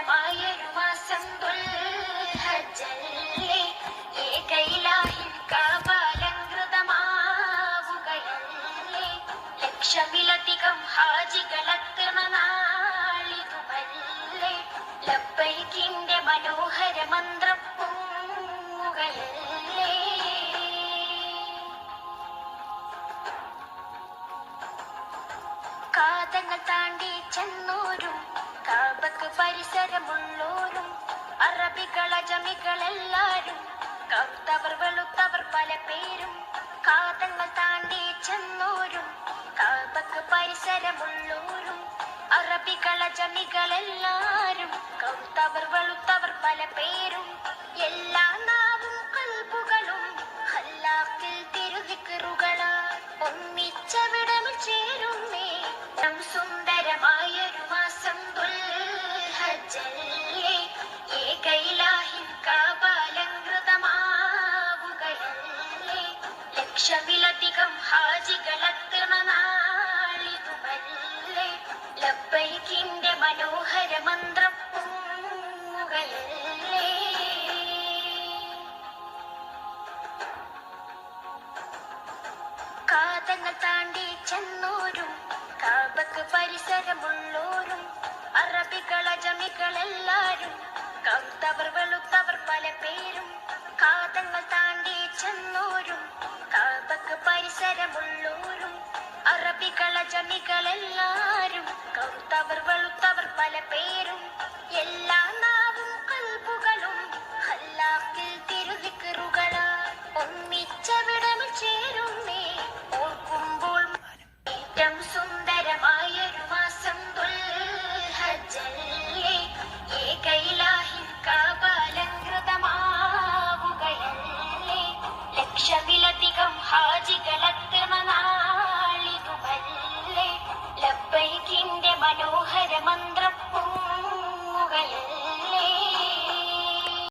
സുന്ദരമായൊരു മാസം ദുൽഹജ്ജല്ലേ, ഏകയിലാഹിൻ കാബാലങ്കൃതമാവുകയല്ലേ, ലക്ഷമിലധികം ഹാജികളെത്തണ നാളിതുമല്ലേ, ലബ്ബൈക്കിന്റെ മനോഹര മന്ത്രം പൊങ്ങുകയല്ലേ. കാതങ്ങൾ താണ്ടി ചെന്നോരും കാബക്ക് പരിസരമുള്ളോരും അറബികൾ അജമികളെല്ലാരും കറുത്തവർ വെളുത്തവർ പല പേരും. കാതങ്ങൾ താണ്ടി ചെന്നോരും കാബക്ക് പരിസരമുള്ളോരും അറബികൾ അജമികളെല്ലാരും കറുത്തവർ വെളുത്തവർ പല പേരും. എല്ലാ നാവും കൽബുകളും അല്ലാഹ്വിൽ തിരുദിക്റുകളാൽ ഒന്നിച്ചവിടമിൽ ചേരുന്നേ. സുന്ദരമായൊരു മാസം ദുൽഹജ്ജല്ലേ, ഏകയിലാഹിൻ കാബാലങ്കൃതമാവുകയല്ലേ, ലക്ഷമിലധികം ഹാജികളെത്തണ നാളിതുമല്ലേ, ലബ്ബൈക്കിന്റെ മനോഹര മന്ത്രം പൊങ്ങുകയല്ലേ. കാതങ്ങൾ താണ്ടി ചെന്നോരും കാബക്ക് പരിസരമുള്ളോരും അറബികൾ അജമികളെല്ലാരും കറുത്തവർ വെളുത്തവർ പല പേരും. കാതങ്ങൾ താണ്ടി ചെന്നോരും കാബക്ക് പരിസരമുള്ളോരും അറബികൾ അജമികളെല്ലാരും കറുത്തവർ വെളുത്തവർ പല പേരും. എല്ലാ നാവും കൽബുകളും അല്ലാഹ്വിൽ തിരുദിക്റുകളാൽ ഒന്നിച്ചവിടമിൽ ചേരുന്നേ. ഓർക്കുമ്പോൾ ഏറ്റവും സുന്ദരമായൊരു മാസം ദുൽഹജ്ജല്ലേ, ഏകയിലാഹിൻ കാബാലങ്കൃതമാവുകയല്ലേ, ലക്ഷമിലധികം ഹാജികളെ